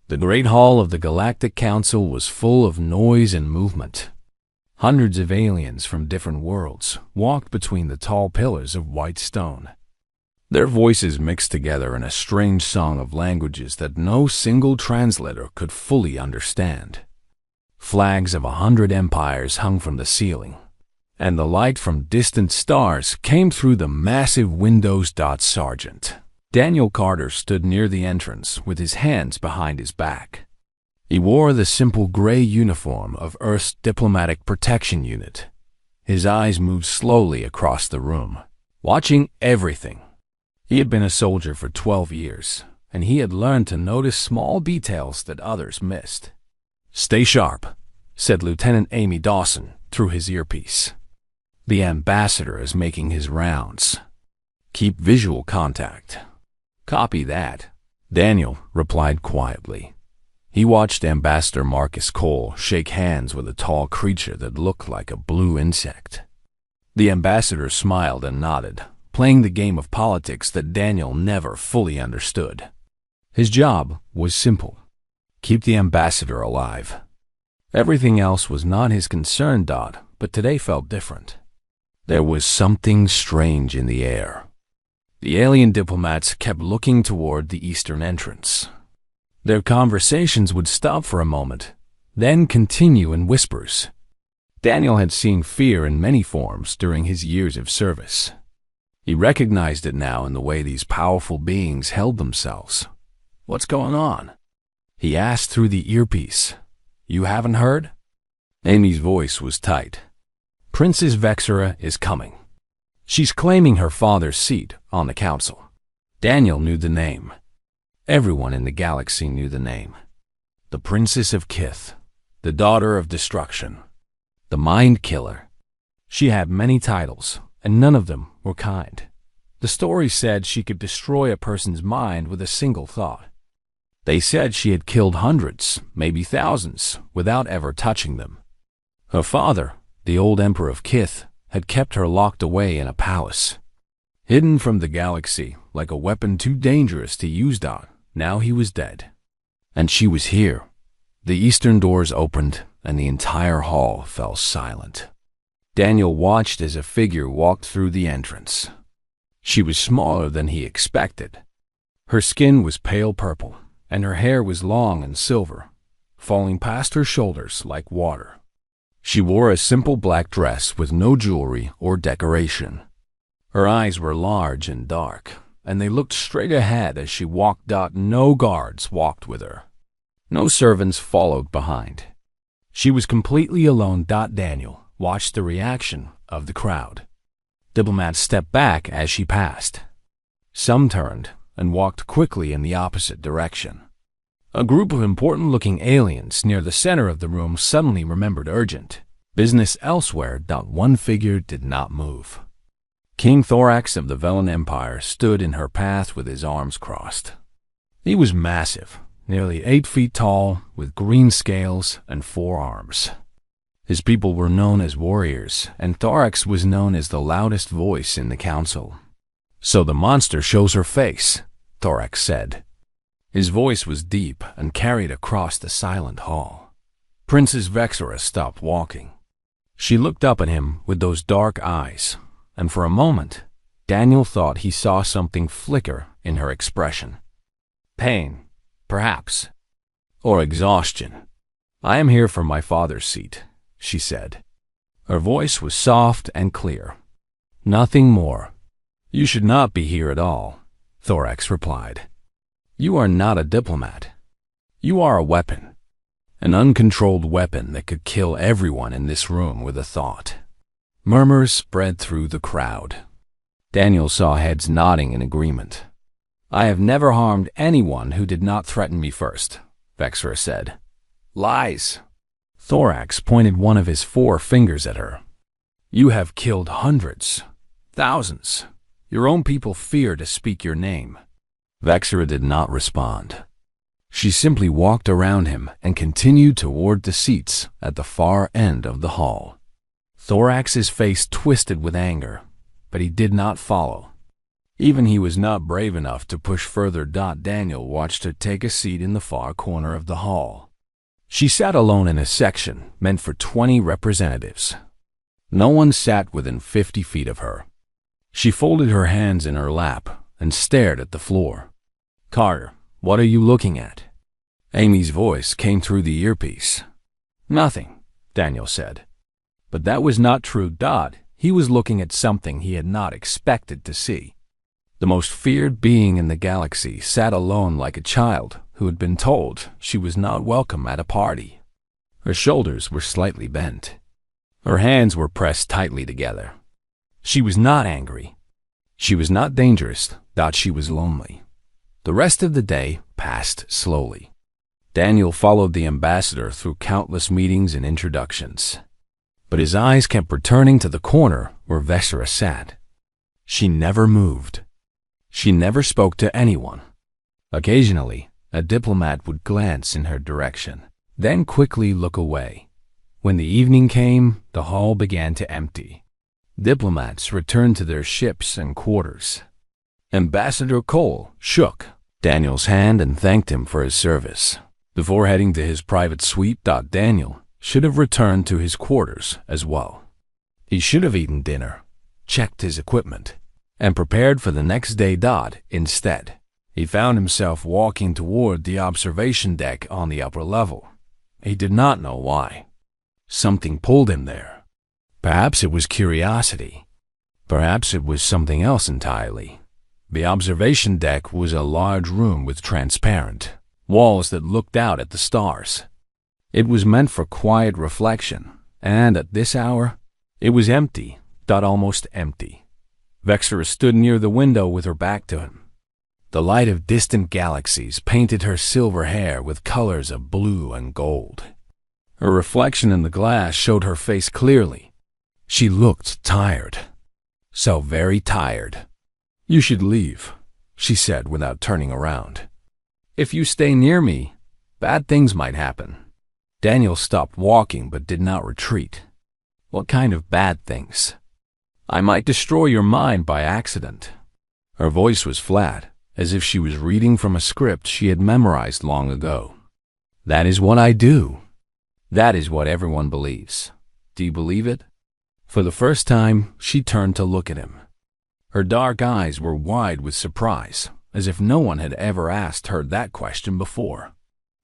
The great hall of the Galactic Council was full of noise and movement. Hundreds of aliens from different worlds walked between the tall pillars of white stone. Their voices mixed together in a strange song of languages that no single translator could fully understand. Flags of 100 empires hung from the ceiling, and the light from distant stars came through the massive windows. Sergeant Daniel Carter stood near the entrance with his hands behind his back. He wore the simple gray uniform of Earth's Diplomatic Protection Unit. His eyes moved slowly across the room, watching everything. He had been a soldier for 12 years, and he had learned to notice small details that others missed. "Stay sharp," said Lieutenant Amy Dawson through his earpiece. "The ambassador is making his rounds. Keep visual contact." "Copy that," Daniel replied quietly. He watched Ambassador Marcus Cole shake hands with a tall creature that looked like a blue insect. The ambassador smiled and nodded, playing the game of politics that Daniel never fully understood. His job was simple: keep the ambassador alive. Everything else was not his concern, but today felt different. There was something strange in the air. The alien diplomats kept looking toward the eastern entrance. Their conversations would stop for a moment, then continue in whispers. Daniel had seen fear in many forms during his years of service. He recognized it now in the way these powerful beings held themselves. "What's going on?" he asked through the earpiece. "You haven't heard?" Amy's voice was tight. "Princess Vexera is coming. She's claiming her father's seat on the council." Daniel knew the name. Everyone in the galaxy knew the name. The Princess of Kith, the Daughter of Destruction, the Mind Killer. She had many titles, and none of them were kind. The story said she could destroy a person's mind with a single thought. They said she had killed hundreds, maybe thousands, without ever touching them. Her father, the old Emperor of Kith, had kept her locked away in a palace. Hidden from the galaxy like a weapon too dangerous to use. Now he was dead. And she was here. The eastern doors opened, and the entire hall fell silent. Daniel watched as a figure walked through the entrance. She was smaller than he expected. Her skin was pale purple, and her hair was long and silver, falling past her shoulders like water. She wore a simple black dress with no jewelry or decoration. Her eyes were large and dark, and they looked straight ahead as she walked. No guards walked with her. No servants followed behind. She was completely alone. Daniel watched the reaction of the crowd. Diplomats stepped back as she passed. Some turned and walked quickly in the opposite direction. A group of important-looking aliens near the center of the room suddenly remembered urgent business elsewhere. One figure did not move. King Thorax of the Velen Empire stood in her path with his arms crossed. He was massive, nearly 8 feet tall, with green scales and 4 arms. His people were known as warriors, and Thorax was known as the loudest voice in the council. "So the monster shows her face," Thorax said. His voice was deep and carried across the silent hall. Princess Vexera stopped walking. She looked up at him with those dark eyes, and for a moment, Daniel thought he saw something flicker in her expression. Pain, perhaps, or exhaustion. "I am here for my father's seat," she said. Her voice was soft and clear. "Nothing more." "You should not be here at all," Thorax replied. "You are not a diplomat. You are a weapon. An uncontrolled weapon that could kill everyone in this room with a thought." Murmurs spread through the crowd. Daniel saw heads nodding in agreement. "I have never harmed anyone who did not threaten me first," Vexera said. "Lies." Thorax pointed one of his 4 fingers at her. "You have killed hundreds, thousands. Your own people fear to speak your name." Vexera did not respond. She simply walked around him and continued toward the seats at the far end of the hall. Thorax's face twisted with anger, but he did not follow. Even he was not brave enough to push further. Daniel watched her take a seat in the far corner of the hall. She sat alone in a section meant for 20 representatives. No one sat within 50 feet of her. She folded her hands in her lap and stared at the floor. "Carter, what are you looking at?" Amy's voice came through the earpiece. "Nothing," Daniel said. But that was not true. He was looking at something he had not expected to see. The most feared being in the galaxy sat alone like a child who had been told she was not welcome at a party. Her shoulders were slightly bent. Her hands were pressed tightly together. She was not angry. She was not dangerous. She was lonely. The rest of the day passed slowly. Daniel followed the ambassador through countless meetings and introductions. But his eyes kept returning to the corner where Vexra sat. She never moved. She never spoke to anyone. Occasionally, a diplomat would glance in her direction, then quickly look away. When the evening came, the hall began to empty. Diplomats returned to their ships and quarters. Ambassador Cole shook Daniel's hand and thanked him for his service. Before heading to his private suite, Daniel should have returned to his quarters as well. He should have eaten dinner, checked his equipment, and prepared for the next day. Instead, he found himself walking toward the observation deck on the upper level. He did not know why. Something pulled him there. Perhaps it was curiosity. Perhaps it was something else entirely. The observation deck was a large room with transparent walls that looked out at the stars. It was meant for quiet reflection, and at this hour, it was empty. Almost empty. Vexra stood near the window with her back to him. The light of distant galaxies painted her silver hair with colors of blue and gold. Her reflection in the glass showed her face clearly. She looked tired. So very tired. "You should leave," she said without turning around. "If you stay near me, bad things might happen." Daniel stopped walking but did not retreat. "What kind of bad things?" "I might destroy your mind by accident." Her voice was flat, as if she was reading from a script she had memorized long ago. "That is what I do. That is what everyone believes. Do you believe it?" For the first time, she turned to look at him. Her dark eyes were wide with surprise, as if no one had ever asked her that question before.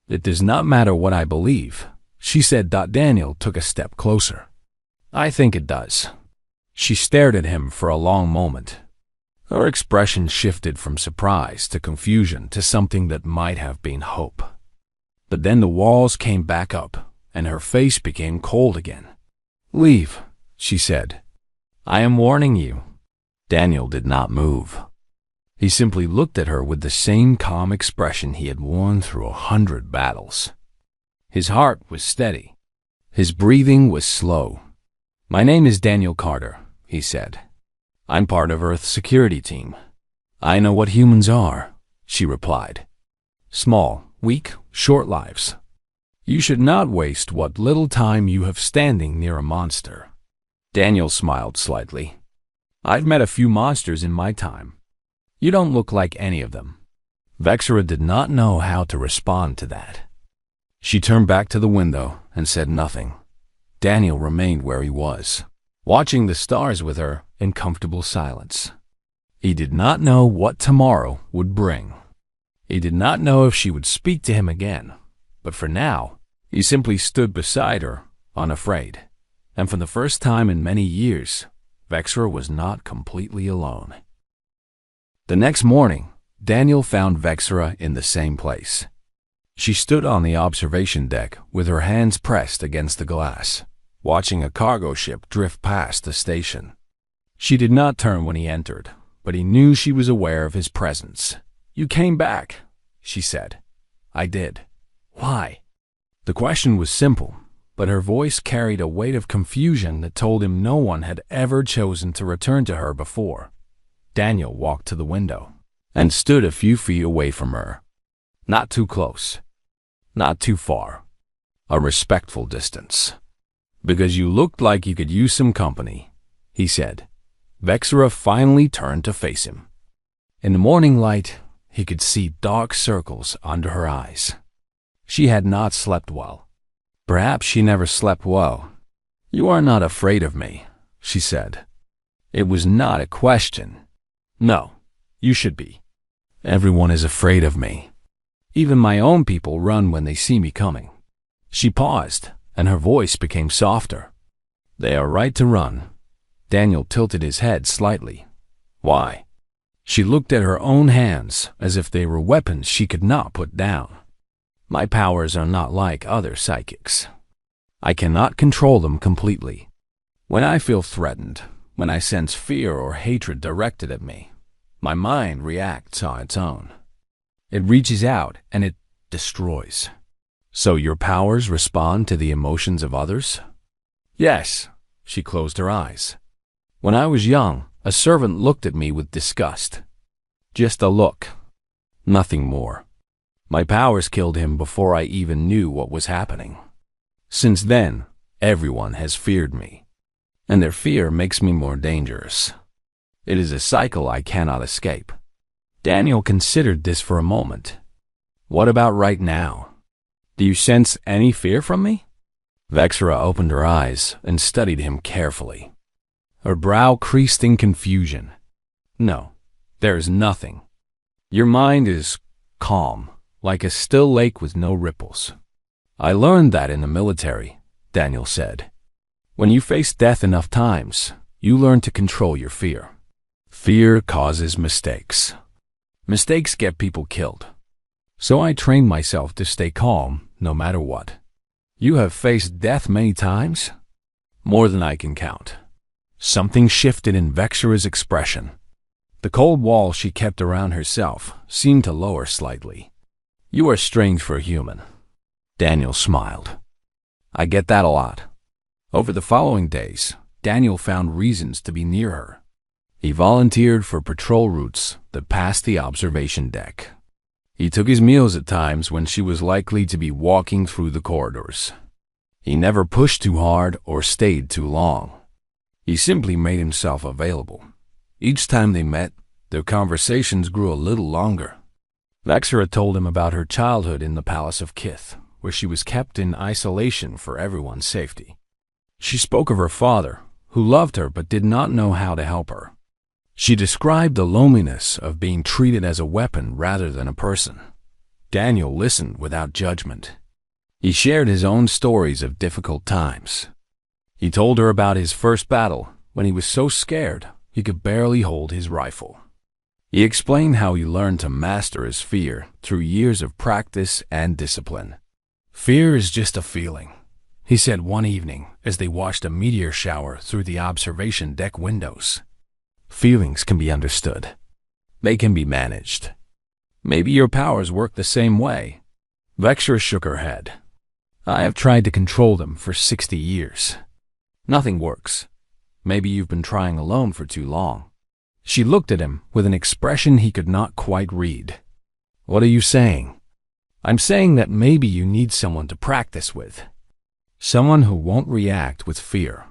"It does not matter what I believe," she said. Daniel took a step closer. "I think it does." She stared at him for a long moment. Her expression shifted from surprise to confusion to something that might have been hope. But then the walls came back up, and her face became cold again. "Leave," she said. "I am warning you." Daniel did not move. He simply looked at her with the same calm expression he had worn through 100 battles. His heart was steady. His breathing was slow. "My name is Daniel Carter," he said. "I'm part of Earth's security team." "I know what humans are," she replied. "Small, weak, short lives. You should not waste what little time you have standing near a monster." Daniel smiled slightly. "I've met a few monsters in my time. You don't look like any of them." Vexra did not know how to respond to that. She turned back to the window and said nothing. Daniel remained where he was, watching the stars with her in comfortable silence. He did not know what tomorrow would bring. He did not know if she would speak to him again, but for now, he simply stood beside her, unafraid. And for the first time in many years, Vexra was not completely alone. The next morning, Daniel found Vexra in the same place. She stood on the observation deck with her hands pressed against the glass, watching a cargo ship drift past the station. She did not turn when he entered, but he knew she was aware of his presence. "You came back," she said. "I did." "Why?" The question was simple, but her voice carried a weight of confusion that told him no one had ever chosen to return to her before. Daniel walked to the window and stood a few feet away from her. Not too close, not too far. A respectful distance. "Because you looked like you could use some company," he said. Vexra finally turned to face him. In the morning light, he could see dark circles under her eyes. She had not slept well. Perhaps she never slept well. "You are not afraid of me," she said. It was not a question. "No, you should be. Everyone is afraid of me. Even my own people run when they see me coming." She paused, and her voice became softer. "They are right to run." Daniel tilted his head slightly. "Why?" She looked at her own hands as if they were weapons she could not put down. "My powers are not like other psychics. I cannot control them completely. When I feel threatened, when I sense fear or hatred directed at me, my mind reacts on its own. It reaches out and it destroys." "So your powers respond to the emotions of others?" "Yes." She closed her eyes. "When I was young, a servant looked at me with disgust. Just a look. Nothing more. My powers killed him before I even knew what was happening. Since then, everyone has feared me, and their fear makes me more dangerous. It is a cycle I cannot escape." Daniel considered this for a moment. "What about right now? Do you sense any fear from me?" Vexera opened her eyes and studied him carefully. Her brow creased in confusion. "No, there is nothing. Your mind is calm, like a still lake with no ripples." "I learned that in the military," Daniel said. "When you face death enough times, you learn to control your fear. Fear causes mistakes. Mistakes get people killed. So I trained myself to stay calm no matter what." "You have faced death many times?" "More than I can count." Something shifted in Vexera's expression. The cold wall she kept around herself seemed to lower slightly. "You are strange for a human." Daniel smiled. "I get that a lot." Over the following days, Daniel found reasons to be near her. He volunteered for patrol routes that passed the observation deck. He took his meals at times when she was likely to be walking through the corridors. He never pushed too hard or stayed too long. He simply made himself available. Each time they met, their conversations grew a little longer. Vexera told him about her childhood in the Palace of Kith, where she was kept in isolation for everyone's safety. She spoke of her father, who loved her but did not know how to help her. She described the loneliness of being treated as a weapon rather than a person. Daniel listened without judgment. He shared his own stories of difficult times. He told her about his first battle, when he was so scared he could barely hold his rifle. He explained how he learned to master his fear through years of practice and discipline. "Fear is just a feeling," he said one evening as they watched a meteor shower through the observation deck windows. "Feelings can be understood. They can be managed. Maybe your powers work the same way." Vexera shook her head. "I have tried to control them for 60 years. Nothing works. Maybe you've been trying alone for too long." She looked at him with an expression he could not quite read. "What are you saying?" "I'm saying that maybe you need someone to practice with. Someone who won't react with fear.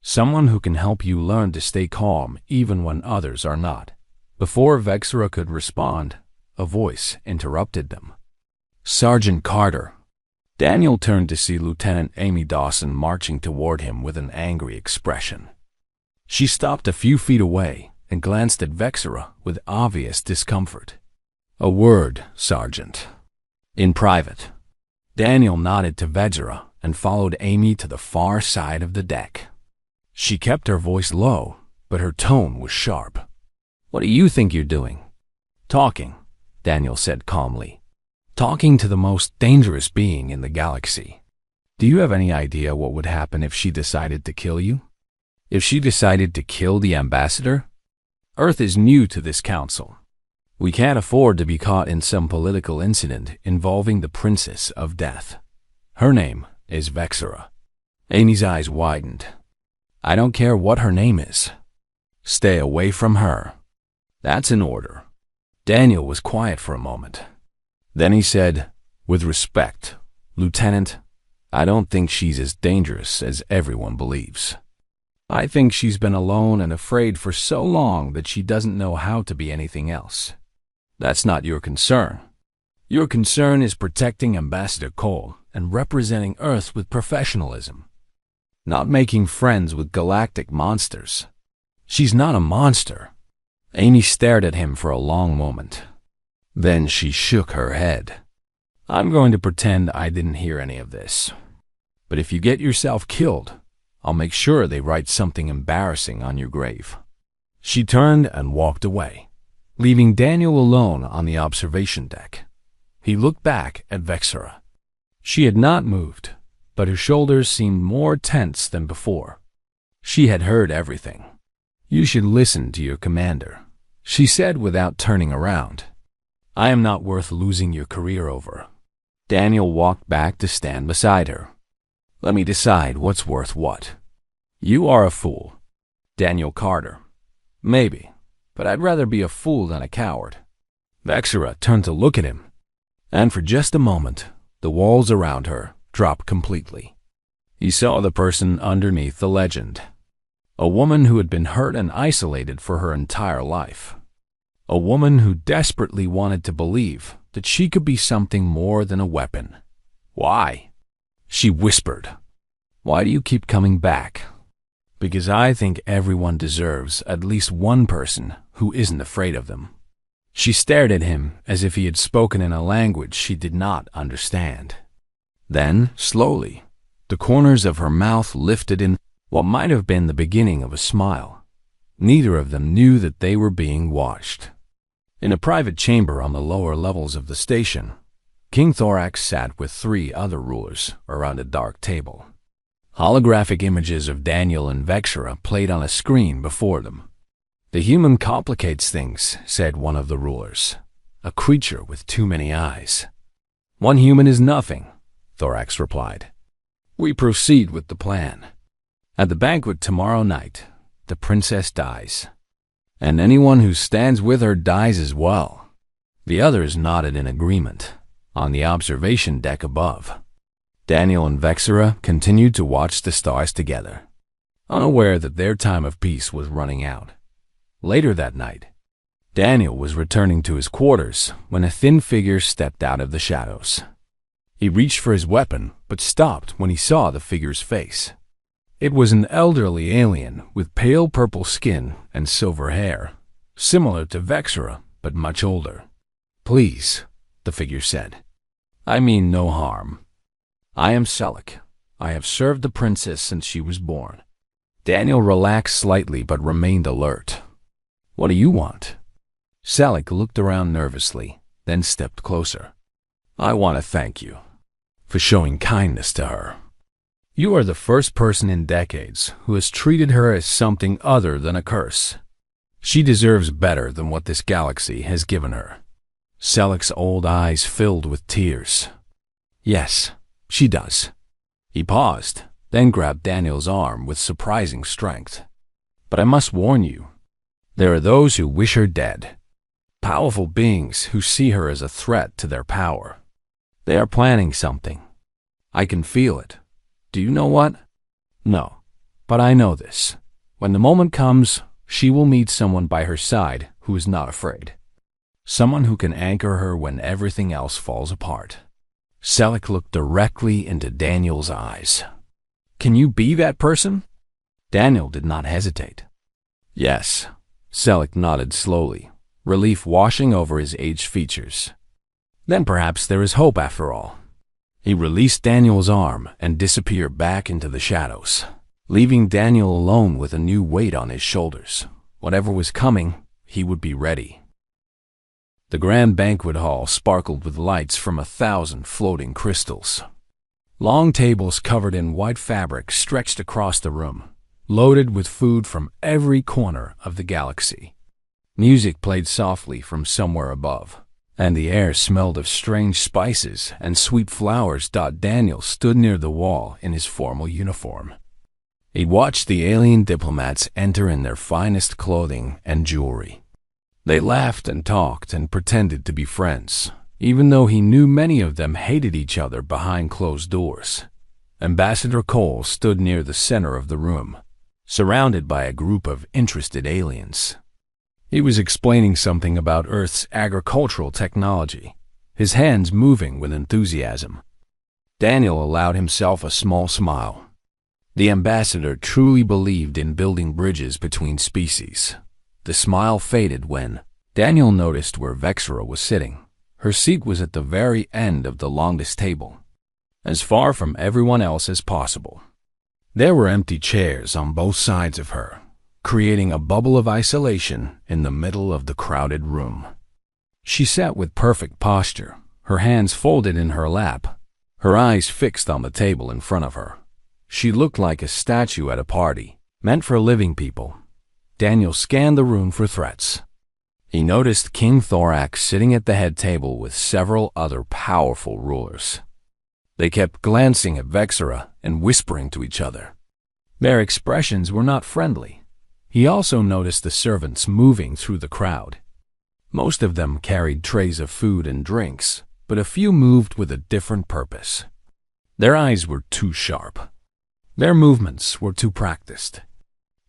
Someone who can help you learn to stay calm even when others are not." Before Vexera could respond, a voice interrupted them. "Sergeant Carter." Daniel turned to see Lieutenant Amy Dawson marching toward him with an angry expression. She stopped a few feet away and glanced at Vexera with obvious discomfort. "A word, Sergeant." "In private." Daniel nodded to Vexera and followed Amy to the far side of the deck. She kept her voice low, but her tone was sharp. "What do you think you're doing?" "Talking," Daniel said calmly. "Talking to the most dangerous being in the galaxy. Do you have any idea what would happen if she decided to kill you? If she decided to kill the ambassador? Earth is new to this council. We can't afford to be caught in some political incident involving the Princess of Death. Her name is Vexera." Amy's eyes widened. "I don't care what her name is. Stay away from her." "That's an order." Daniel was quiet for a moment. Then he said, "With respect, Lieutenant, I don't think she's as dangerous as everyone believes." I think she's been alone and afraid for so long that she doesn't know how to be anything else. That's not your concern. Your concern is protecting Ambassador Cole and representing Earth with professionalism, not making friends with galactic monsters. She's not a monster. Amy stared at him for a long moment. Then she shook her head. I'm going to pretend I didn't hear any of this. But if you get yourself killed, I'll make sure they write something embarrassing on your grave. She turned and walked away, leaving Daniel alone on the observation deck. He looked back at Vexera. She had not moved, but her shoulders seemed more tense than before. She had heard everything. You should listen to your commander, she said without turning around. I am not worth losing your career over. Daniel walked back to stand beside her. Let me decide what's worth what. You are a fool. Daniel Carter. Maybe, but I'd rather be a fool than a coward. Vexera turned to look at him, and for just a moment, the walls around her dropped completely. He saw the person underneath the legend. A woman who had been hurt and isolated for her entire life. A woman who desperately wanted to believe that she could be something more than a weapon. Why? She whispered. Why do you keep coming back? Because I think everyone deserves at least one person who isn't afraid of them. She stared at him as if he had spoken in a language she did not understand. Then, slowly, the corners of her mouth lifted in what might have been the beginning of a smile. Neither of them knew that they were being watched. In a private chamber on the lower levels of the station, King Thorax sat with 3 other rulers around a dark table. Holographic images of Daniel and Vexera played on a screen before them. The human complicates things, said one of the rulers. A creature with too many eyes. One human is nothing, Thorax replied. We proceed with the plan. At the banquet tomorrow night, the princess dies. And anyone who stands with her dies as well. The others nodded in agreement, on the observation deck above. Daniel and Vexera continued to watch the stars together, unaware that their time of peace was running out. Later that night, Daniel was returning to his quarters when a thin figure stepped out of the shadows. He reached for his weapon, but stopped when he saw the figure's face. It was an elderly alien with pale purple skin and silver hair, similar to Vexera, but much older. Please, the figure said. I mean no harm. I am Selleck. I have served the princess since she was born. Daniel relaxed slightly but remained alert. What do you want? Selleck looked around nervously, then stepped closer. I want to thank you for showing kindness to her. You are the first person in decades who has treated her as something other than a curse. She deserves better than what this galaxy has given her. Selleck's old eyes filled with tears. Yes, she does. He paused, then grabbed Daniel's arm with surprising strength. But I must warn you, there are those who wish her dead. Powerful beings who see her as a threat to their power. They are planning something. I can feel it. Do you know what? No, but I know this. When the moment comes, she will meet someone by her side who is not afraid. Someone who can anchor her when everything else falls apart. Selleck looked directly into Daniel's eyes. Can you be that person? Daniel did not hesitate. Yes, Selleck nodded slowly, relief washing over his aged features. Then perhaps there is hope after all. He released Daniel's arm and disappeared back into the shadows, leaving Daniel alone with a new weight on his shoulders. Whatever was coming, he would be ready. The grand banquet hall sparkled with lights from 1,000 floating crystals. Long tables covered in white fabric stretched across the room, loaded with food from every corner of the galaxy. Music played softly from somewhere above, and the air smelled of strange spices and sweet flowers. Daniel stood near the wall in his formal uniform. He watched the alien diplomats enter in their finest clothing and jewelry. They laughed and talked and pretended to be friends, even though he knew many of them hated each other behind closed doors. Ambassador Cole stood near the center of the room, surrounded by a group of interested aliens. He was explaining something about Earth's agricultural technology, his hands moving with enthusiasm. Daniel allowed himself a small smile. The ambassador truly believed in building bridges between species. The smile faded when Daniel noticed where Vexera was sitting. Her seat was at the very end of the longest table, as far from everyone else as possible. There were empty chairs on both sides of her, creating a bubble of isolation in the middle of the crowded room. She sat with perfect posture, her hands folded in her lap, her eyes fixed on the table in front of her. She looked like a statue at a party, meant for living people. Daniel scanned the room for threats. He noticed King Thorax sitting at the head table with several other powerful rulers. They kept glancing at Vexera and whispering to each other. Their expressions were not friendly. He also noticed the servants moving through the crowd. Most of them carried trays of food and drinks, but a few moved with a different purpose. Their eyes were too sharp. Their movements were too practiced.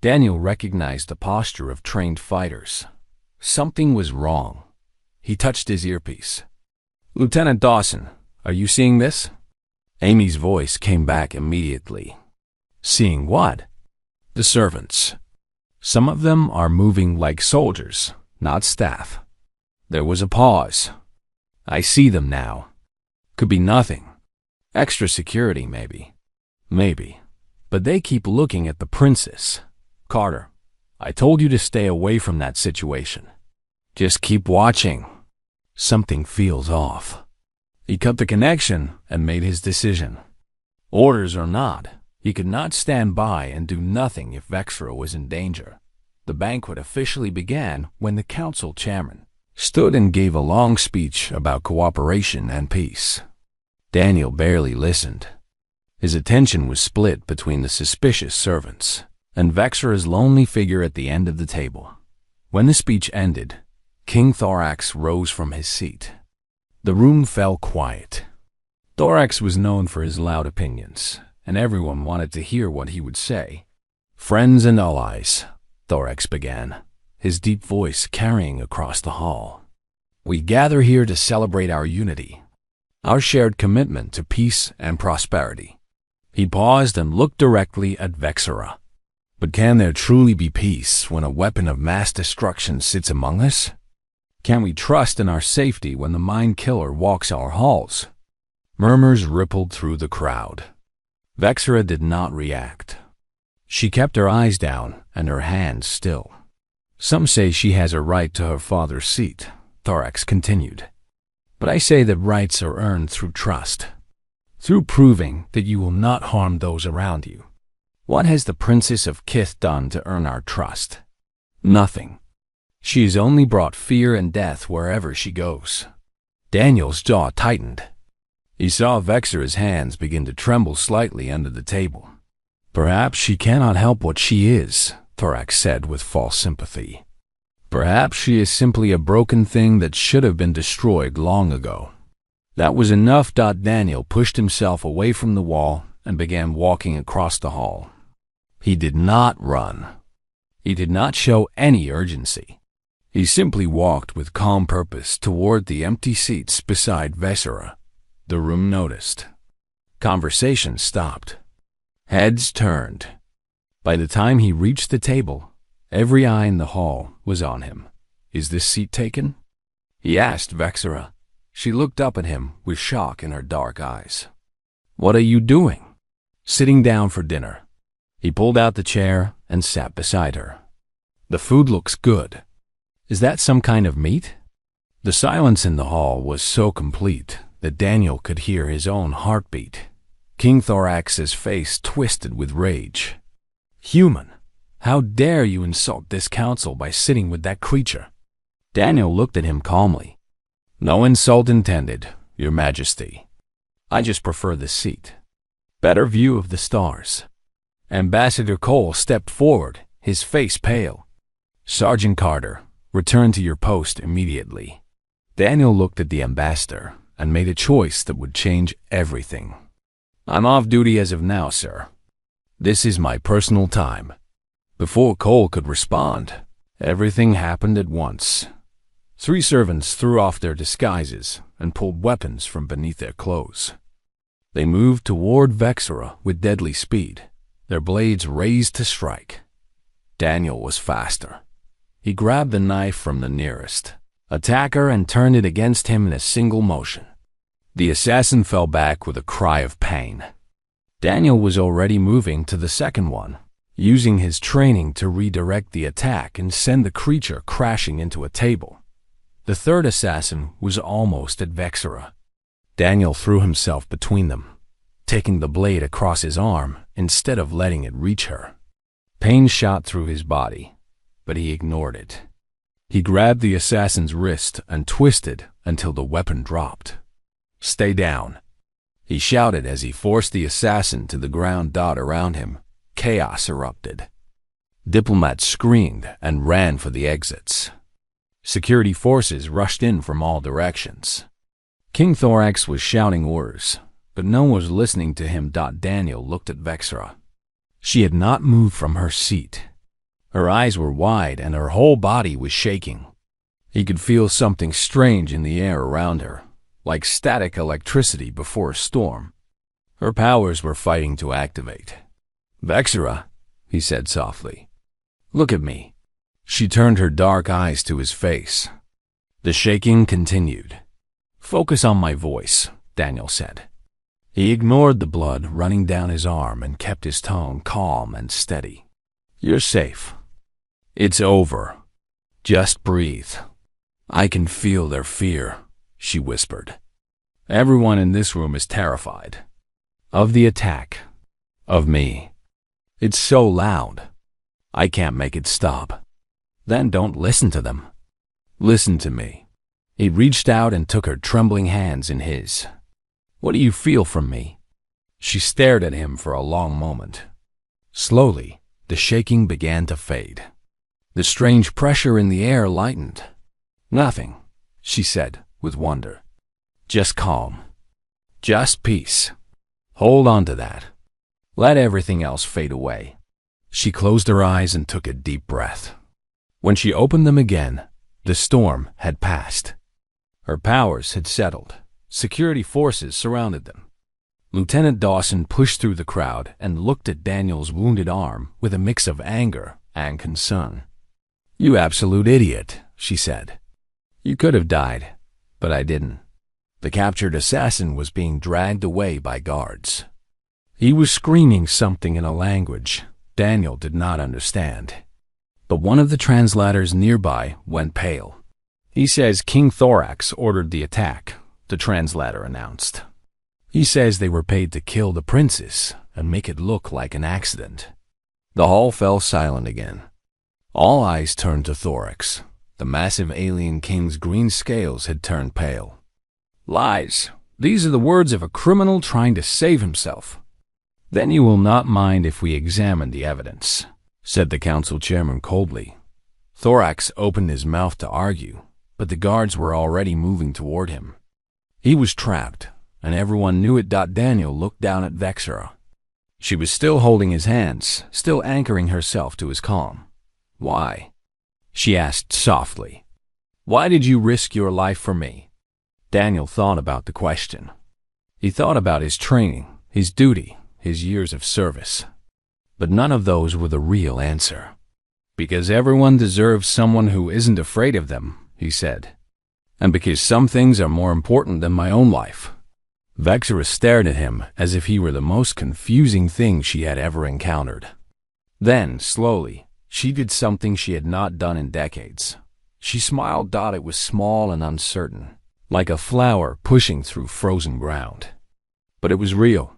Daniel recognized the posture of trained fighters. Something was wrong. He touched his earpiece. "Lieutenant Dawson, are you seeing this?" Amy's voice came back immediately. "Seeing what?" "The servants. Some of them are moving like soldiers, not staff." There was a pause. "I see them now. Could be nothing. Extra security, maybe. Maybe. But they keep looking at the princess. Carter, I told you to stay away from that situation. Just keep watching. Something feels off." He cut the connection and made his decision. Orders or not, he could not stand by and do nothing if Vexera was in danger. The banquet officially began when the council chairman stood and gave a long speech about cooperation and peace. Daniel barely listened. His attention was split between the suspicious servants and Vexera's lonely figure at the end of the table. When the speech ended, King Thorax rose from his seat. The room fell quiet. Thorax was known for his loud opinions, and everyone wanted to hear what he would say. "Friends and allies," Thorax began, his deep voice carrying across the hall. "We gather here to celebrate our unity, our shared commitment to peace and prosperity." He paused and looked directly at Vexera. "But can there truly be peace when a weapon of mass destruction sits among us? Can we trust in our safety when the mind killer walks our halls?" Murmurs rippled through the crowd. Vexera did not react. She kept her eyes down and her hands still. "Some say she has a right to her father's seat," Thorax continued. "But I say that rights are earned through trust, through proving that you will not harm those around you. What has the Princess of Kith done to earn our trust? Nothing. She has only brought fear and death wherever she goes." Daniel's jaw tightened. He saw Vexera's hands begin to tremble slightly under the table. "Perhaps she cannot help what she is," Thorax said with false sympathy. "Perhaps she is simply a broken thing that should have been destroyed long ago." That was enough. Daniel pushed himself away from the wall and began walking across the hall. He did not run. He did not show any urgency. He simply walked with calm purpose toward the empty seats beside Vexera. The room noticed. Conversation stopped. Heads turned. By the time he reached the table, every eye in the hall was on him. "Is this seat taken?" he asked Vexera. She looked up at him with shock in her dark eyes. "What are you doing?" "Sitting down for dinner." He pulled out the chair and sat beside her. "The food looks good. Is that some kind of meat?" The silence in the hall was so complete that Daniel could hear his own heartbeat. King Thorax's face twisted with rage. "Human, how dare you insult this council by sitting with that creature?" Daniel looked at him calmly. "No insult intended, Your Majesty. I just prefer this seat. Better view of the stars." Ambassador Cole stepped forward, his face pale. "Sergeant Carter, return to your post immediately." Daniel looked at the ambassador and made a choice that would change everything. "I'm off duty as of now, sir. This is my personal time." Before Cole could respond, everything happened at once. 3 servants threw off their disguises and pulled weapons from beneath their clothes. They moved toward Vexera with deadly speed, their blades raised to strike. Daniel was faster. He grabbed the knife from the nearest attacker and turned it against him in a single motion. The assassin fell back with a cry of pain. Daniel was already moving to the second one, using his training to redirect the attack and send the creature crashing into a table. The third assassin was almost at Vexera. Daniel threw himself between them, taking the blade across his arm instead of letting it reach her. Pain shot through his body, but he ignored it. He grabbed the assassin's wrist and twisted until the weapon dropped. "Stay down," he shouted as he forced the assassin to the ground. Around him, chaos erupted. Diplomats screamed and ran for the exits. Security forces rushed in from all directions. King Thorax was shouting orders, but no one was listening to him. Daniel looked at Vexera. She had not moved from her seat. Her eyes were wide and her whole body was shaking. He could feel something strange in the air around her, like static electricity before a storm. Her powers were fighting to activate. "Vexera," he said softly, "look at me." She turned her dark eyes to his face. The shaking continued. "Focus on my voice," Daniel said. He ignored the blood running down his arm and kept his tone calm and steady. "You're safe. It's over. Just breathe." "I can feel their fear," she whispered. "Everyone in this room is terrified. Of the attack. Of me. It's so loud. I can't make it stop." "Then don't listen to them. Listen to me." He reached out and took her trembling hands in his. "What do you feel from me?" She stared at him for a long moment. Slowly, the shaking began to fade. The strange pressure in the air lightened. "Nothing," she said with wonder. "Just calm. Just peace. Hold on to that. Let everything else fade away." She closed her eyes and took a deep breath. When she opened them again, the storm had passed. Her powers had settled. Security forces surrounded them. Lieutenant Dawson pushed through the crowd and looked at Daniel's wounded arm with a mix of anger and concern. "You absolute idiot," she said. "You could have died, but I didn't." The captured assassin was being dragged away by guards. He was screaming something in a language Daniel did not understand. But one of the translators nearby went pale. "He says King Thorax ordered the attack," the translator announced. "He says they were paid to kill the princess and make it look like an accident." The hall fell silent again. All eyes turned to Thorax. The massive alien king's green scales had turned pale. "Lies. These are the words of a criminal trying to save himself." "Then you will not mind if we examine the evidence," said the council chairman coldly. Thorax opened his mouth to argue, but the guards were already moving toward him. He was trapped, and everyone knew it. Daniel looked down at Vexera. She was still holding his hands, still anchoring herself to his calm. "Why?" she asked softly. "Why did you risk your life for me?" Daniel thought about the question. He thought about his training, his duty, his years of service. But none of those were the real answer. "Because everyone deserves someone who isn't afraid of them," he said. "And because some things are more important than my own life." Vexera stared at him as if he were the most confusing thing she had ever encountered. Then, slowly, she did something she had not done in decades. She smiled. It was small and uncertain, like a flower pushing through frozen ground. But it was real.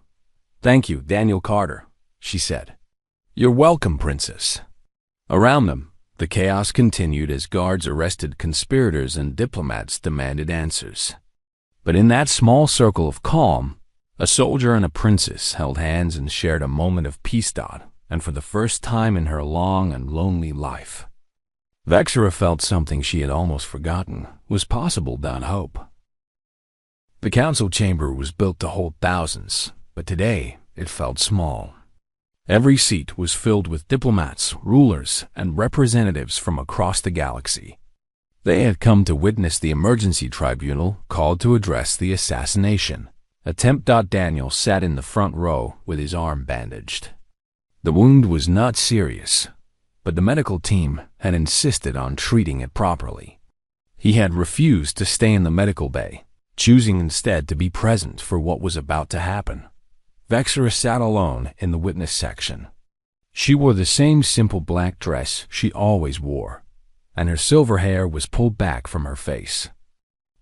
"Thank you, Daniel Carter," she said. "You're welcome, Princess." Around them, the chaos continued as guards arrested conspirators and diplomats demanded answers. But in that small circle of calm, a soldier and a princess held hands and shared a moment of peace. And for the first time in her long and lonely life, Vexera felt something she had almost forgotten was possible. Hope. The council chamber was built to hold thousands, but today it felt small. Every seat was filled with diplomats, rulers, and representatives from across the galaxy. They had come to witness the emergency tribunal called to address the assassination attempt. Daniel sat in the front row with his arm bandaged. The wound was not serious, but the medical team had insisted on treating it properly. He had refused to stay in the medical bay, choosing instead to be present for what was about to happen. Vexera sat alone in the witness section. She wore the same simple black dress she always wore, and her silver hair was pulled back from her face.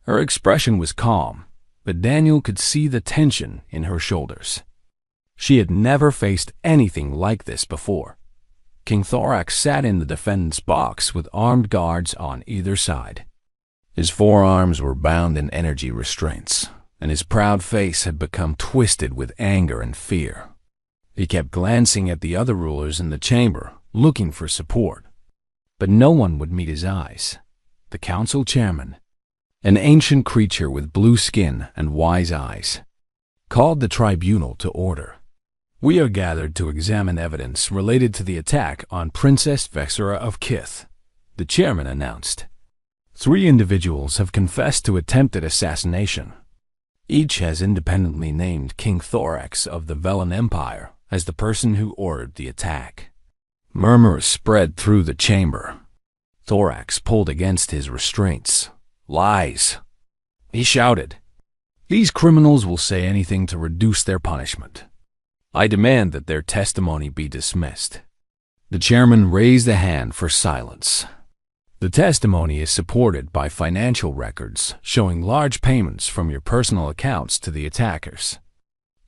Her expression was calm, but Daniel could see the tension in her shoulders. She had never faced anything like this before. King Thorax sat in the defendant's box with armed guards on either side. His forearms were bound in energy restraints, and his proud face had become twisted with anger and fear. He kept glancing at the other rulers in the chamber, looking for support. But no one would meet his eyes. The council chairman, an ancient creature with blue skin and wise eyes, called the tribunal to order. "We are gathered to examine evidence related to the attack on Princess Vexera of Kith," the chairman announced. 3 individuals have confessed to attempted assassination. Each has independently named King Thorax of the Velen Empire as the person who ordered the attack. Murmurs spread through the chamber. Thorax pulled against his restraints. "Lies!" he shouted. "These criminals will say anything to reduce their punishment. I demand that their testimony be dismissed." The chairman raised a hand for silence. "The testimony is supported by financial records showing large payments from your personal accounts to the attackers.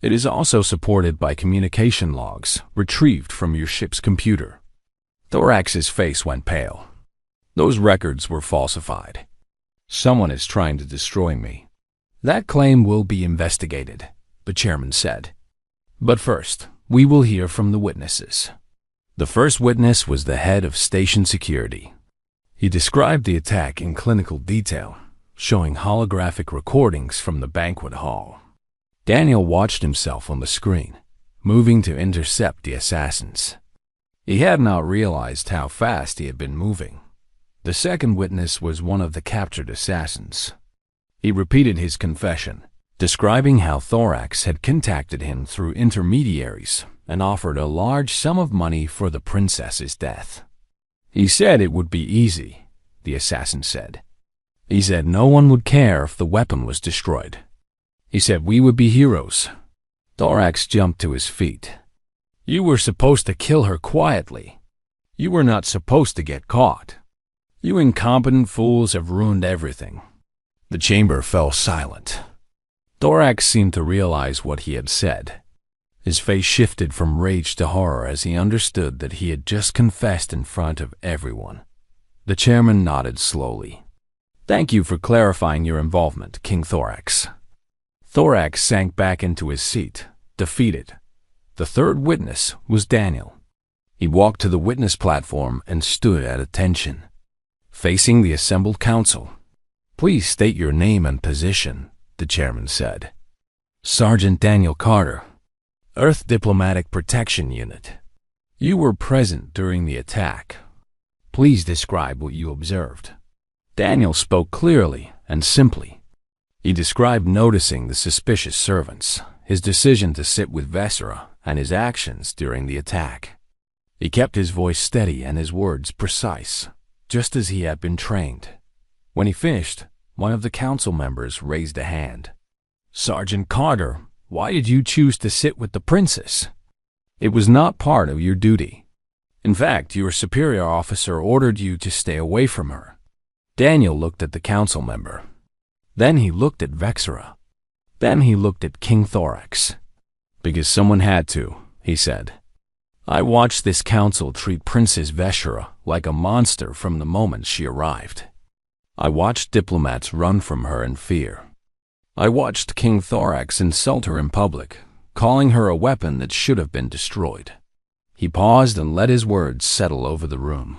It is also supported by communication logs retrieved from your ship's computer." Thorax's face went pale. "Those records were falsified. Someone is trying to destroy me." "That claim will be investigated," the chairman said. "But first, we will hear from the witnesses." The first witness was the head of station security. He described the attack in clinical detail, showing holographic recordings from the banquet hall. Daniel watched himself on the screen, moving to intercept the assassins. He had not realized how fast he had been moving. The second witness was one of the captured assassins. He repeated his confession, describing how Thorax had contacted him through intermediaries and offered a large sum of money for the princess's death. "He said it would be easy," the assassin said. "He said no one would care if the weapon was destroyed. He said we would be heroes." Thorax jumped to his feet. "You were supposed to kill her quietly. You were not supposed to get caught. You incompetent fools have ruined everything." The chamber fell silent. Thorax seemed to realize what he had said. His face shifted from rage to horror as he understood that he had just confessed in front of everyone. The chairman nodded slowly. "Thank you for clarifying your involvement, King Thorax." Thorax sank back into his seat, defeated. The third witness was Daniel. He walked to the witness platform and stood at attention, facing the assembled council. "Please state your name and position," the chairman said. "Sergeant Daniel Carter, Earth Diplomatic Protection Unit. You were present during the attack. Please describe what you observed." Daniel spoke clearly and simply. He described noticing the suspicious servants, his decision to sit with Vexera, and his actions during the attack. He kept his voice steady and his words precise, just as he had been trained. When he finished, one of the council members raised a hand. "Sergeant Carter, why did you choose to sit with the princess? It was not part of your duty. In fact, your superior officer ordered you to stay away from her." Daniel looked at the council member. Then he looked at Vexera. Then he looked at King Thorax. "Because someone had to," he said. "I watched this council treat Princess Vexera like a monster from the moment she arrived. I watched diplomats run from her in fear. I watched King Thorax insult her in public, calling her a weapon that should have been destroyed." He paused and let his words settle over the room.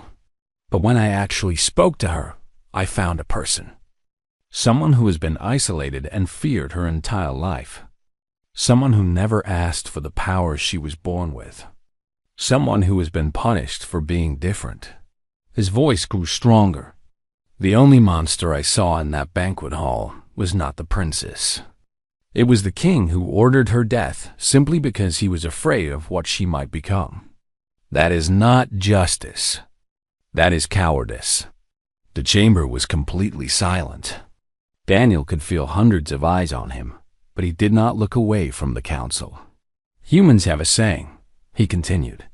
"But when I actually spoke to her, I found a person. Someone who has been isolated and feared her entire life. Someone who never asked for the power she was born with. Someone who has been punished for being different. His voice grew stronger. The only monster I saw in that banquet hall was not the princess. It was the king who ordered her death simply because he was afraid of what she might become. That is not justice. That is cowardice. The chamber was completely silent. Daniel could feel hundreds of eyes on him, but he did not look away from the council. Humans have a saying, he continued.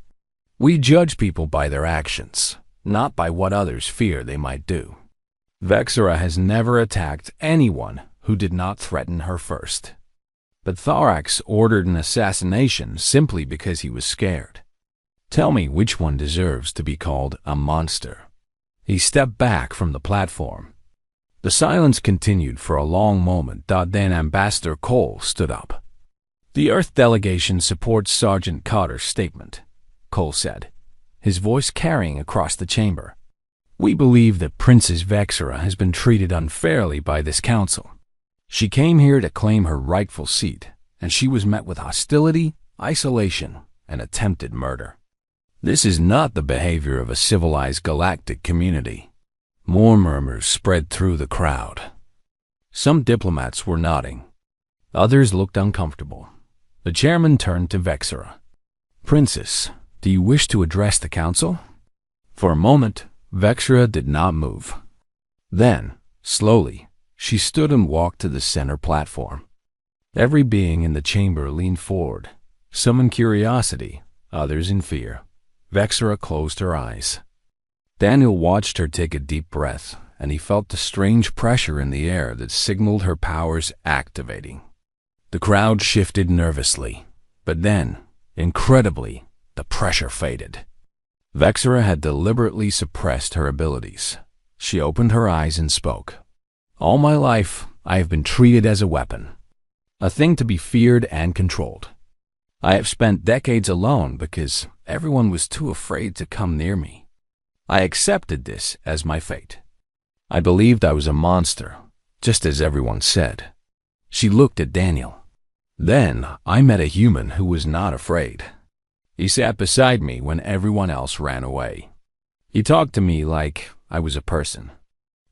We judge people by their actions, not by what others fear they might do. Vexera has never attacked anyone who did not threaten her first. But Thorax ordered an assassination simply because he was scared. Tell me which one deserves to be called a monster. He stepped back from the platform. The silence continued for a long moment. Then Ambassador Cole stood up. The Earth delegation supports Sergeant Carter's statement, Cole said, his voice carrying across the chamber. We believe that Princess Vexera has been treated unfairly by this council. She came here to claim her rightful seat, and she was met with hostility, isolation, and attempted murder. This is not the behavior of a civilized galactic community. More murmurs spread through the crowd. Some diplomats were nodding. Others looked uncomfortable. The chairman turned to Vexera. Princess, do you wish to address the council? For a moment, Vexera did not move. Then, slowly, she stood and walked to the center platform. Every being in the chamber leaned forward, some in curiosity, others in fear. Vexera closed her eyes. Daniel watched her take a deep breath, and he felt the strange pressure in the air that signaled her powers activating. The crowd shifted nervously, but then, incredibly, the pressure faded. Vexera had deliberately suppressed her abilities. She opened her eyes and spoke. All my life, I have been treated as a weapon, a thing to be feared and controlled. I have spent decades alone because everyone was too afraid to come near me. I accepted this as my fate. I believed I was a monster, just as everyone said. She looked at Daniel. Then I met a human who was not afraid. He sat beside me when everyone else ran away. He talked to me like I was a person.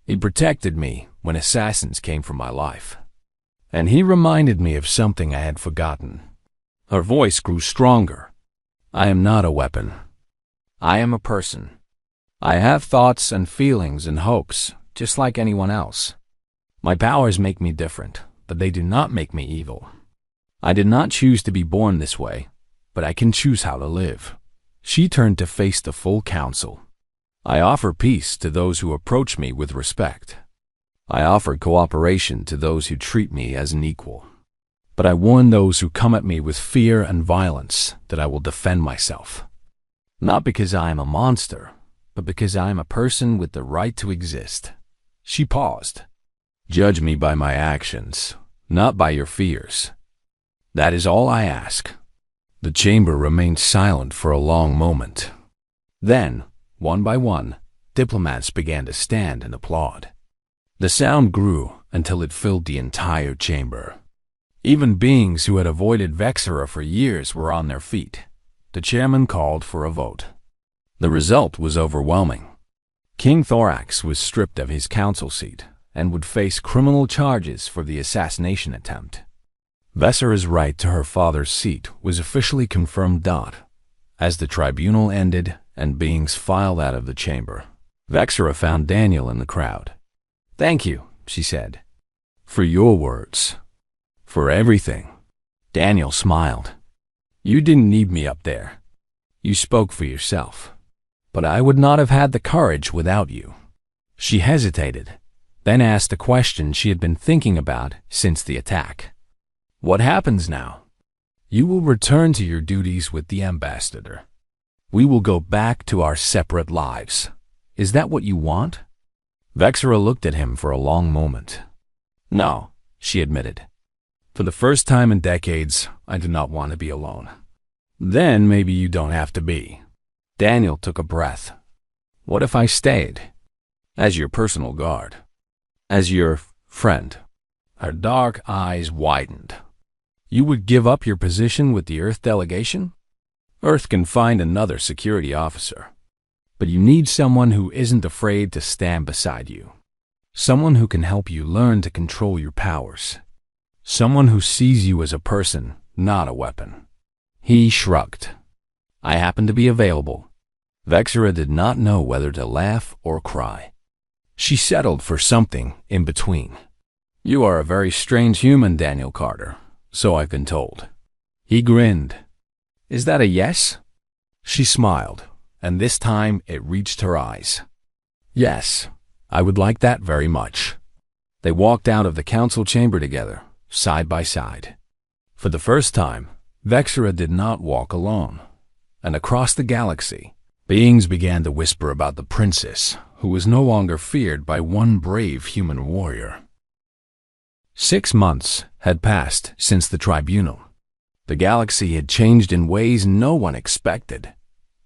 He protected me when assassins came for my life. And he reminded me of something I had forgotten. Her voice grew stronger. I am not a weapon. I am a person. I have thoughts and feelings and hopes, just like anyone else. My powers make me different, but they do not make me evil. I did not choose to be born this way, but I can choose how to live. She turned to face the full council. I offer peace to those who approach me with respect. I offer cooperation to those who treat me as an equal. But I warn those who come at me with fear and violence that I will defend myself. Not because I am a monster, but because I am a person with the right to exist. She paused. Judge me by my actions, not by your fears. That is all I ask. The chamber remained silent for a long moment. Then, one by one, diplomats began to stand and applaud. The sound grew until it filled the entire chamber. Even beings who had avoided Vexera for years were on their feet. The chairman called for a vote. The result was overwhelming. King Thorax was stripped of his council seat and would face criminal charges for the assassination attempt. Vexera's right to her father's seat was officially confirmed. As the tribunal ended and beings filed out of the chamber, Vexera found Daniel in the crowd. Thank you, she said, for your words, for everything. Daniel smiled. You didn't need me up there. You spoke for yourself. But I would not have had the courage without you. She hesitated, then asked a question she had been thinking about since the attack. What happens now? You will return to your duties with the ambassador. We will go back to our separate lives. Is that what you want? Vexera looked at him for a long moment. No, she admitted. For the first time in decades, I do not want to be alone. Then maybe you don't have to be. Daniel took a breath. What if I stayed? As your personal guard. As your friend. Her dark eyes widened. You would give up your position with the Earth delegation? Earth can find another security officer. But you need someone who isn't afraid to stand beside you. Someone who can help you learn to control your powers. Someone who sees you as a person, not a weapon. He shrugged. I happen to be available. Vexera did not know whether to laugh or cry. She settled for something in between. You are a very strange human, Daniel Carter, so I've been told. He grinned. Is that a yes? She smiled, and this time it reached her eyes. Yes, I would like that very much. They walked out of the council chamber together, side by side. For the first time, Vexera did not walk alone. And across the galaxy, beings began to whisper about the princess, who was no longer feared by one brave human warrior. 6 months had passed since the tribunal. The galaxy had changed in ways no one expected.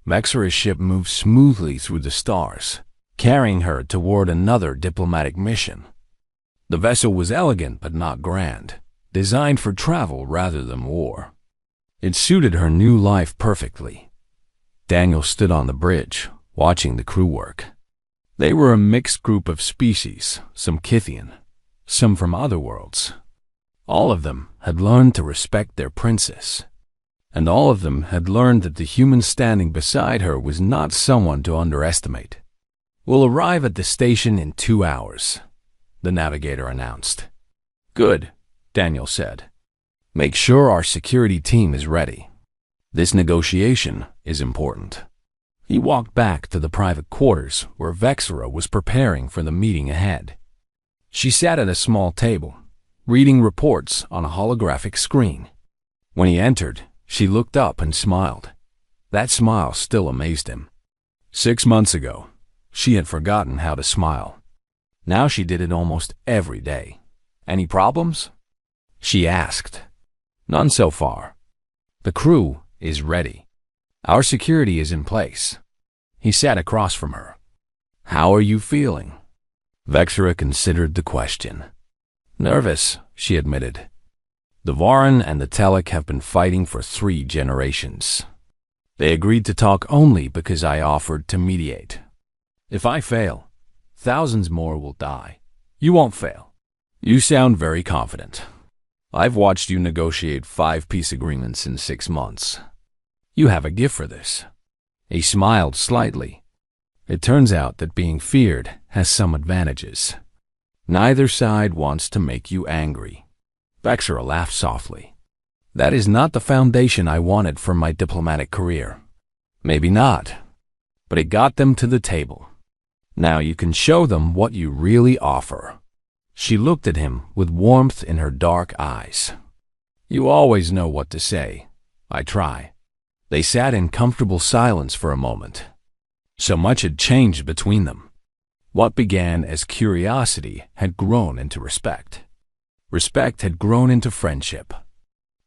Vexera's ship moved smoothly through the stars, carrying her toward another diplomatic mission. The vessel was elegant but not grand, designed for travel rather than war. It suited her new life perfectly. Daniel stood on the bridge, watching the crew work. They were a mixed group of species, some Kithian, some from other worlds. All of them had learned to respect their princess, and all of them had learned that the human standing beside her was not someone to underestimate. We'll arrive at the station in 2 hours, the navigator announced. Good, Daniel said. Make sure our security team is ready. This negotiation is important. He walked back to the private quarters where Vexera was preparing for the meeting ahead. She sat at a small table, reading reports on a holographic screen. When he entered, she looked up and smiled. That smile still amazed him. 6 months ago, she had forgotten how to smile. Now she did it almost every day. Any problems? She asked. None so far. The crew is ready. Our security is in place. He sat across from her. How are you feeling? Vexera considered the question. Nervous, she admitted. The Varan and the Telic have been fighting for 3 generations. They agreed to talk only because I offered to mediate. If I fail, thousands more will die. You won't fail. You sound very confident. I've watched you negotiate 5 peace agreements in 6 months. You have a gift for this. He smiled slightly. It turns out that being feared has some advantages. Neither side wants to make you angry. Vexera laughed softly. That is not the foundation I wanted for my diplomatic career. Maybe not, but it got them to the table. Now you can show them what you really offer. She looked at him with warmth in her dark eyes. You always know what to say. I try. They sat in comfortable silence for a moment. So much had changed between them. What began as curiosity had grown into respect. Respect had grown into friendship.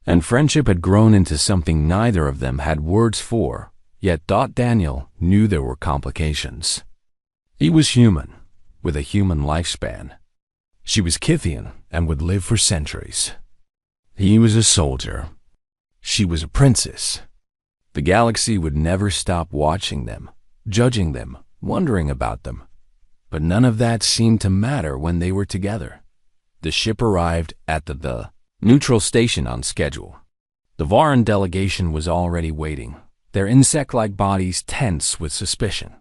And friendship had grown into something neither of them had words for, yet Daniel knew there were complications. He was human, with a human lifespan. She was Kithian and would live for centuries. He was a soldier. She was a princess. The galaxy would never stop watching them, judging them, wondering about them. But none of that seemed to matter when they were together. The ship arrived at the neutral station on schedule. The Varan delegation was already waiting, their insect-like bodies tense with suspicion.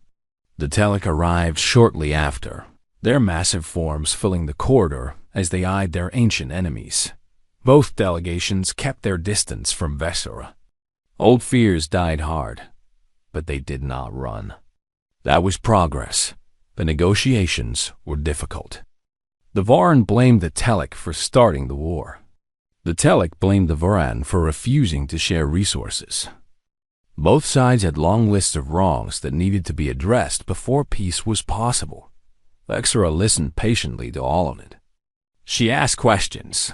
The Telic arrived shortly after, their massive forms filling the corridor as they eyed their ancient enemies. Both delegations kept their distance from Vexera. Old fears died hard, but they did not run. That was progress. The negotiations were difficult. The Varan blamed the Telic for starting the war. The Telic blamed the Varan for refusing to share resources. Both sides had long lists of wrongs that needed to be addressed before peace was possible. Vexera listened patiently to all of it. She asked questions.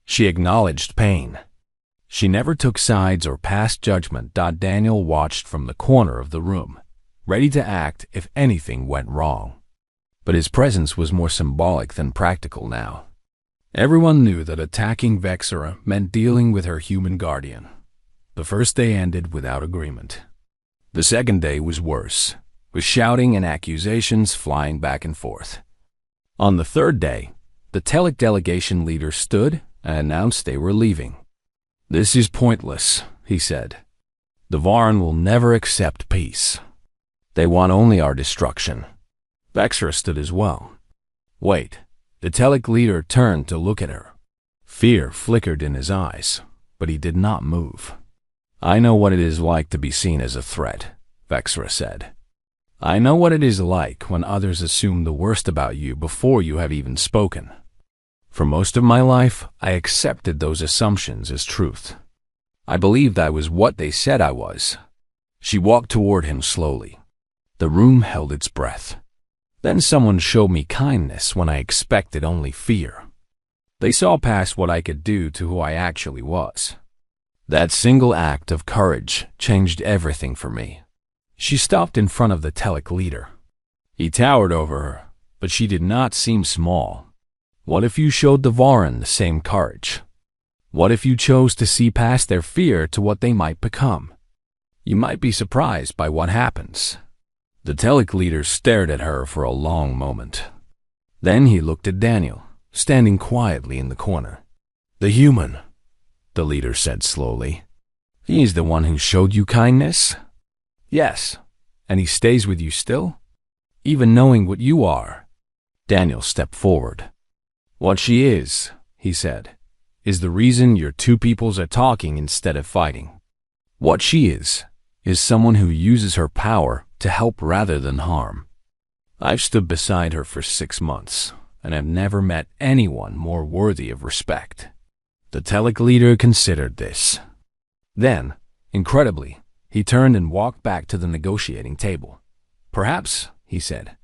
She acknowledged pain. She never took sides or passed judgment. Daniel watched from the corner of the room, ready to act if anything went wrong. But his presence was more symbolic than practical now. Everyone knew that attacking Vexera meant dealing with her human guardian. The first day ended without agreement. The second day was worse, with shouting and accusations flying back and forth. On the third day, the Telic delegation leader stood and announced they were leaving. "This is pointless," he said. "The Varn will never accept peace. They want only our destruction." Vexra stood as well. "Wait." The Telic leader turned to look at her. Fear flickered in his eyes, but he did not move. "I know what it is like to be seen as a threat," Vexra said. "I know what it is like when others assume the worst about you before you have even spoken. For most of my life, I accepted those assumptions as truth. I believed I was what they said I was." She walked toward him slowly. The room held its breath. Then someone showed me kindness when I expected only fear. They saw past what I could do to who I actually was. That single act of courage changed everything for me. She stopped in front of the Telic leader. He towered over her, but she did not seem small. What if you showed the Varn the same courage? What if you chose to see past their fear to what they might become? You might be surprised by what happens. The Telic leader stared at her for a long moment. Then he looked at Daniel, standing quietly in the corner. "The human," the leader said slowly. "He is the one who showed you kindness?" "Yes. And he stays with you still? Even knowing what you are?" Daniel stepped forward. "What she is," he said, "is the reason your two peoples are talking instead of fighting. What she is someone who uses her power to help rather than harm. I've stood beside her for 6 months, and have never met anyone more worthy of respect." The Telic leader considered this. Then, incredibly, he turned and walked back to the negotiating table. "Perhaps," he said,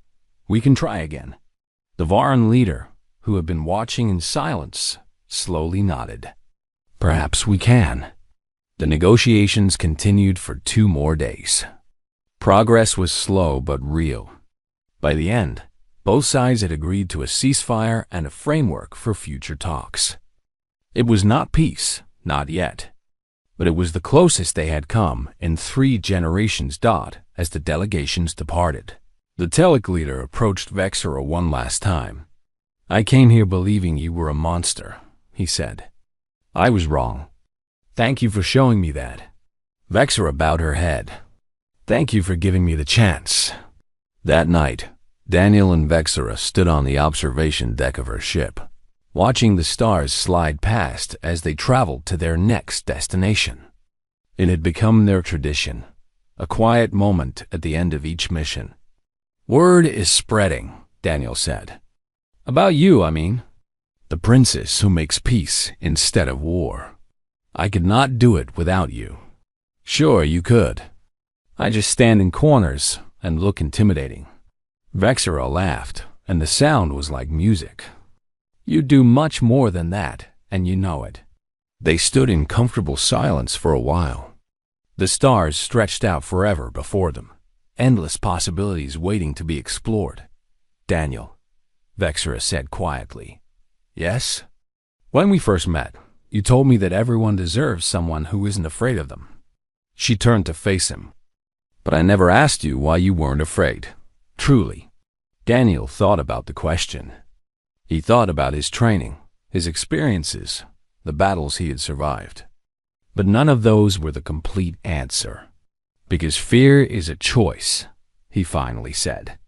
"we can try again." The Varn leader, who had been watching in silence, slowly nodded. "Perhaps we can." The negotiations continued for 2 more days. Progress was slow but real. By the end, both sides had agreed to a ceasefire and a framework for future talks. It was not peace, not yet, but it was the closest they had come in 3 generations. As the delegations departed, the Telic leader approached Vexra one last time. "I came here believing you were a monster," he said. "I was wrong. Thank you for showing me that." Vexra bowed her head. "Thank you for giving me the chance." That night, Daniel and Vexra stood on the observation deck of her ship, watching the stars slide past as they traveled to their next destination. It had become their tradition, a quiet moment at the end of each mission. "Word is spreading," Daniel said. "About you, I mean. The princess who makes peace instead of war. I could not do it without you." "Sure, you could. I just stand in corners and look intimidating." Vexra laughed, and the sound was like music. "You do much more than that, and you know it." They stood in comfortable silence for a while. The stars stretched out forever before them, endless possibilities waiting to be explored. "Daniel," Vexra said quietly. "Yes?" "When we first met, you told me that everyone deserves someone who isn't afraid of them." She turned to face him. "But I never asked you why you weren't afraid. Truly." Daniel thought about the question. He thought about his training, his experiences, the battles he had survived. But none of those were the complete answer. "Because fear is a choice," he finally said.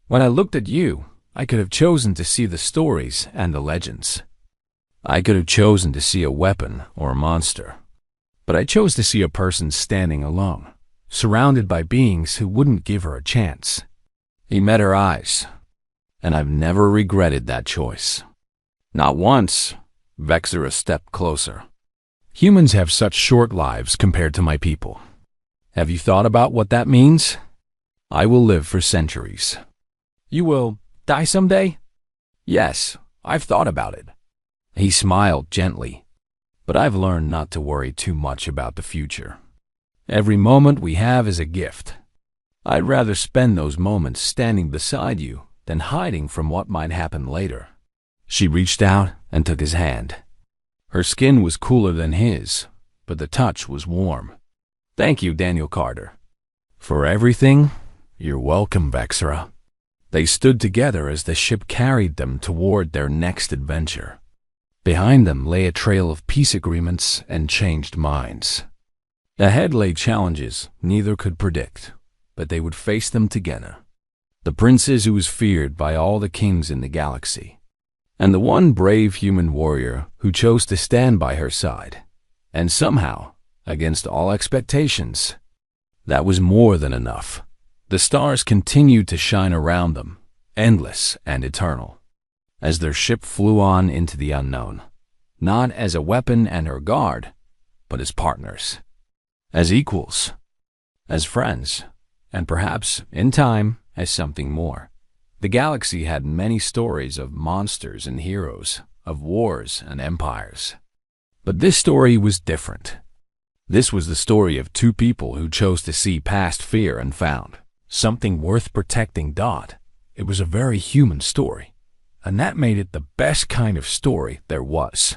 "When I looked at you, I could have chosen to see the stories and the legends. I could have chosen to see a weapon or a monster. But I chose to see a person standing alone, surrounded by beings who wouldn't give her a chance." He met her eyes, and I've never regretted that choice. "Not once." Vexra stepped closer. "Humans have such short lives compared to my people. Have you thought about what that means? I will live for centuries." "You will die someday?" "Yes, I've thought about it." He smiled gently. "But I've learned not to worry too much about the future. Every moment we have is a gift. I'd rather spend those moments standing beside you than hiding from what might happen later." She reached out and took his hand. Her skin was cooler than his, but the touch was warm. "Thank you, Daniel Carter." "For everything, you're welcome, Vexra." They stood together as the ship carried them toward their next adventure. Behind them lay a trail of peace agreements and changed minds. Ahead lay challenges neither could predict, but they would face them together. The princess who was feared by all the kings in the galaxy, and the one brave human warrior who chose to stand by her side, and somehow, against all expectations, that was more than enough. The stars continued to shine around them, endless and eternal, as their ship flew on into the unknown, not as a weapon and her guard, but as partners, as equals, as friends, and perhaps, in time, as something more. The galaxy had many stories of monsters and heroes, of wars and empires. But this story was different. This was the story of two people who chose to see past fear and found something worth protecting. It was a very human story, and that made it the best kind of story there was.